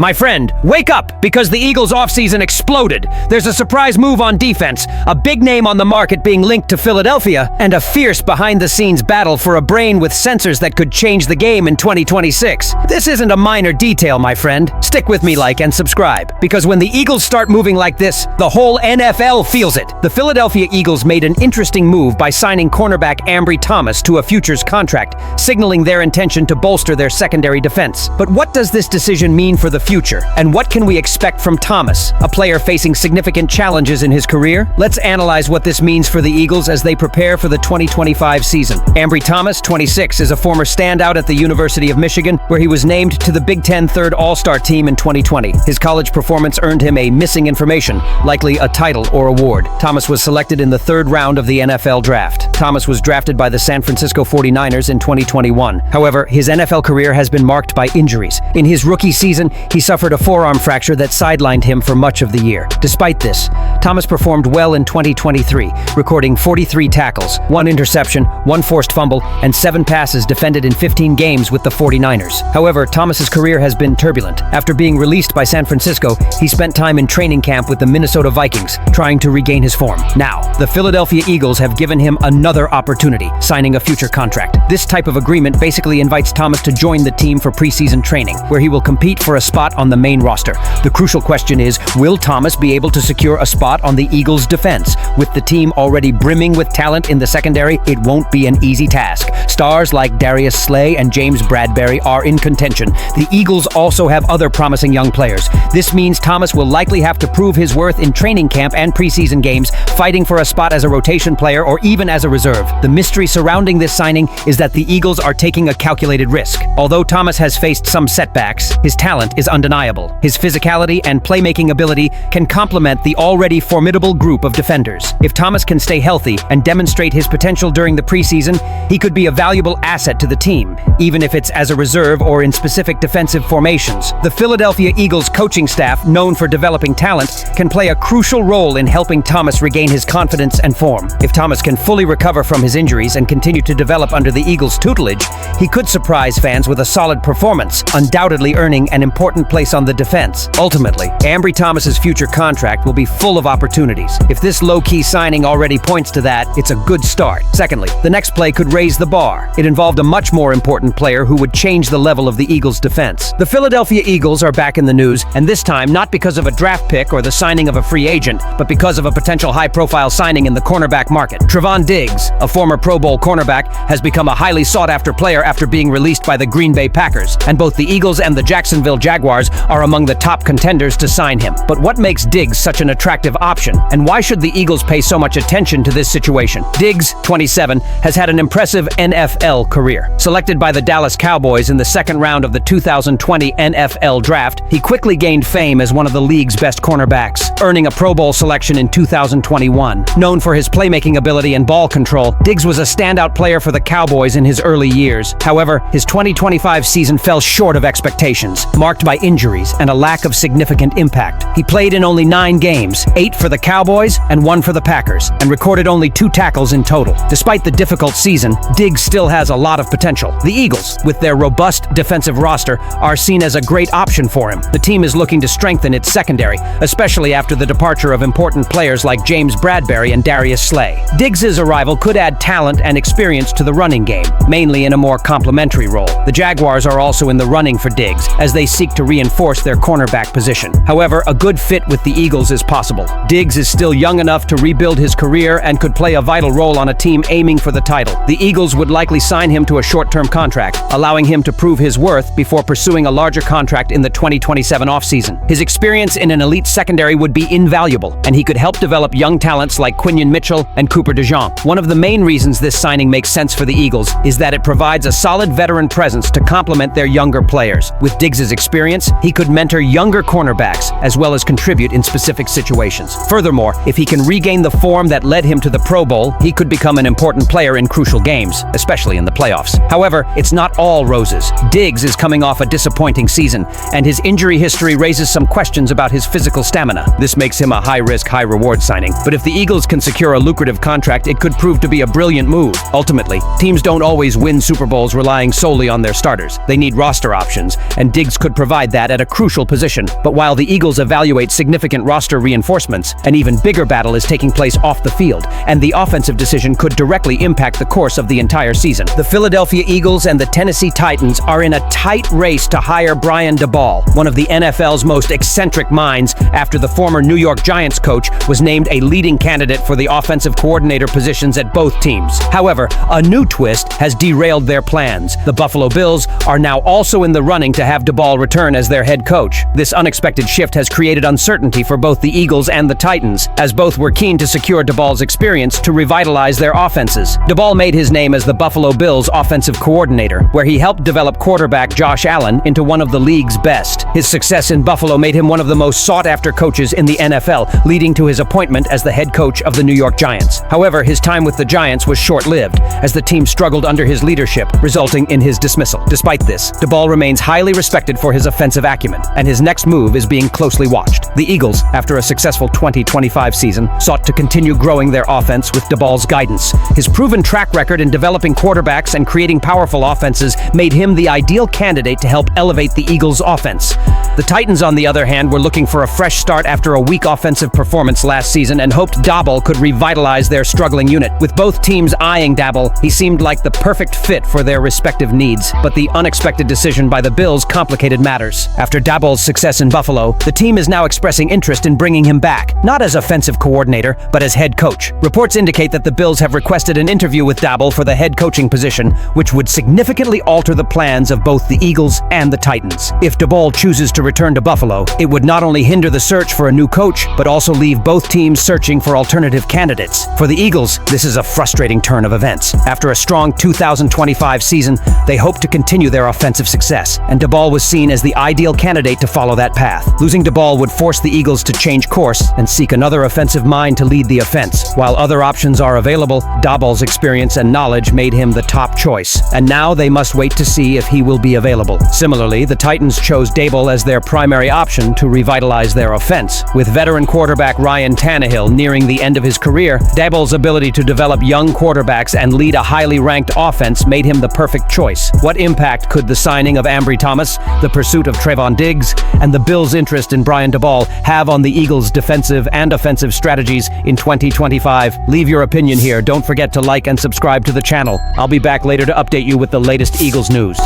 My friend, wake up, because the Eagles' offseason exploded. There's a surprise move on defense, a big name on the market being linked to Philadelphia, and a fierce behind-the-scenes battle for a brain with sensors that could change the game in 2026. This isn't a minor detail, my friend. Stick with me, like and subscribe, because when the Eagles start moving like this, the whole NFL feels it. The Philadelphia Eagles made an interesting move by signing cornerback Ambry Thomas to a futures contract, signaling their intention to bolster their secondary defense. But what does this decision mean for the future? And what can we expect from Thomas, a player facing significant challenges in his career? Let's analyze what this means for the Eagles as they prepare for the 2025 season. Ambry Thomas, 26, is a former standout at the University of Michigan, where he was named to the Big Ten Third All-Star team in 2020. His college performance earned him a missing information, likely a title or award. Thomas was selected in the third round of the NFL draft. Thomas was drafted by the San Francisco 49ers in 2021. However, his NFL career has been marked by injuries. In his rookie season, he suffered a forearm fracture that sidelined him for much of the year. Despite this, Thomas performed well in 2023, recording 43 tackles, 1 interception, 1 forced fumble, and 7 passes defended in 15 games with the 49ers. However, Thomas's career has been turbulent. After being released by San Francisco, he spent time in training camp with the Minnesota Vikings, trying to regain his form. Now, the Philadelphia Eagles have given him another opportunity, signing a future contract. This type of agreement basically invites Thomas to join the team for preseason training, where he will compete for a spot on the main roster. The crucial question is, will Thomas be able to secure a spot on the Eagles' defense? With the team already brimming with talent in the secondary, it won't be an easy task. Stars like Darius Slay and James Bradberry are in contention. The Eagles also have other promising young players. This means Thomas will likely have to prove his worth in training camp and preseason games, fighting for a spot as a rotation player or even as a reserve. The mystery surrounding this signing is that the Eagles are taking a calculated risk. Although Thomas has faced some setbacks, his talent is undeniable. His physicality and playmaking ability can complement the already formidable group of defenders. If Thomas can stay healthy and demonstrate his potential during the preseason, he could be a valuable asset to the team, even if it's as a reserve or in specific defensive formations. The Philadelphia Eagles coaching staff, known for developing talent, can play a crucial role in helping Thomas regain his confidence and form. If Thomas can fully recover from his injuries and continue to develop under the Eagles' tutelage, he could surprise fans with a solid performance, undoubtedly earning an important place on the defense. Ultimately, Ambry Thomas's future contract will be full of opportunities. If this low-key signing already points to that, it's a good start. Secondly, the next play could raise the bar. It involved a much more important player who would change the level of the Eagles' defense. The Philadelphia Eagles are back in the news, and this time not because of a draft pick or the signing of a free agent, but because of a potential high-profile signing in the cornerback market. Trayvon Diggs, a former Pro Bowl cornerback, has become a highly sought-after player after being released by the Green Bay Packers, and both the Eagles and the Jacksonville Jaguars are among the top contenders to sign him. But what makes Diggs such an attractive option, and why should the Eagles pay so much attention to this situation? Diggs, 27, has had an impressive NFL career. Selected by the Dallas Cowboys in the second round of the 2020 NFL Draft, he quickly gained fame as one of the league's best cornerbacks, earning a Pro Bowl selection in 2021. Known for his playmaking ability and ball control, Diggs was a standout player for the Cowboys in his early years. However, his 2025 season fell short of expectations, marked by injuries and a lack of significant impact. He played in only 9 games, 8 for the Cowboys and 1 for the Packers, and recorded only 2 tackles in total. Despite the difficult season, Diggs still has a lot of potential. The Eagles, with their robust defensive roster, are seen as a great option for him. The team is looking to strengthen its secondary, especially after the departure of important players like James Bradberry and Darius Slay. Diggs' arrival could add talent and experience to the running game, mainly in a more complementary role. The Jaguars are also in the running for Diggs, as they seek to reinforce their cornerback position. However, a good fit with the Eagles is possible. Diggs is still young enough to rebuild his career and could play a vital role on a team aiming for the title. The Eagles would likely sign him to a short-term contract, allowing him to prove his worth before pursuing a larger contract in the 2027 offseason. His experience in an elite secondary would be invaluable, and he could help develop young talents like Quinion Mitchell and Cooper DeJean. One of the main reasons this signing makes sense for the Eagles is that it provides a solid veteran presence to complement their younger players. With Diggs' experience, he could mentor younger cornerbacks as well as contribute in specific situations. Furthermore, if he can regain the form that led him to the Pro Bowl, he could become an important player in crucial games, especially in the playoffs. However, it's not all roses. Diggs is coming off a disappointing season, and his injury history raises some questions about his physical stamina. This makes him a high-risk, high-reward signing. But if the Eagles can secure a lucrative contract, it could prove to be a brilliant move. Ultimately, teams don't always win Super Bowls relying solely on their starters. They need roster options, and Diggs could provide provide that at a crucial position. But while the Eagles evaluate significant roster reinforcements, an even bigger battle is taking place off the field, and the offensive decision could directly impact the course of the entire season. The Philadelphia Eagles and the Tennessee Titans are in a tight race to hire Brian Daboll, one of the NFL's most eccentric minds, after the former New York Giants coach was named a leading candidate for the offensive coordinator positions at both teams. However, a new twist has derailed their plans. The Buffalo Bills are now also in the running to have Daboll return as their head coach. This unexpected shift has created uncertainty for both the Eagles and the Titans, as both were keen to secure Daboll's experience to revitalize their offenses. Daboll made his name as the Buffalo Bills offensive coordinator, where he helped develop quarterback Josh Allen into one of the league's best. His success in Buffalo made him one of the most sought-after coaches in the NFL, leading to his appointment as the head coach of the New York Giants. However, his time with the Giants was short-lived, as the team struggled under his leadership, resulting in his dismissal. Despite this, Daboll remains highly respected for his offensive acumen, and his next move is being closely watched. The Eagles, after a successful 2025 season, sought to continue growing their offense with Daboll's guidance. His proven track record in developing quarterbacks and creating powerful offenses made him the ideal candidate to help elevate the Eagles' offense. The Titans, on the other hand, were looking for a fresh start after a weak offensive performance last season and hoped Daboll could revitalize their struggling unit. With both teams eyeing Daboll, he seemed like the perfect fit for their respective needs. But the unexpected decision by the Bills complicated matters. After Daboll's success in Buffalo, the team is now expressing interest in bringing him back, not as offensive coordinator, but as head coach. Reports indicate that the Bills have requested an interview with Daboll for the head coaching position, which would significantly alter the plans of both the Eagles and the Titans. If Daboll chooses to return to Buffalo, it would not only hinder the search for a new coach, but also leave both teams searching for alternative candidates. For the Eagles, this is a frustrating turn of events. After a strong 2025 season, they hope to continue their offensive success, and Daboll was seen as the ideal candidate to follow that path. Losing Daboll would force the Eagles to change course and seek another offensive mind to lead the offense. While other options are available, Daboll's experience and knowledge made him the top choice, and now they must wait to see if he will be available. Similarly, the Titans chose Daboll as their primary option to revitalize their offense. With veteran quarterback Ryan Tannehill nearing the end of his career, Daboll's ability to develop young quarterbacks and lead a highly ranked offense made him the perfect choice. What impact could the signing of Ambry Thomas, the pursuit of Trayvon Diggs, and the Bills' interest in Brian Daboll have on the Eagles' defensive and offensive strategies in 2025? Leave your opinion here. Don't forget to like and subscribe to the channel. I'll be back later to update you with the latest Eagles news.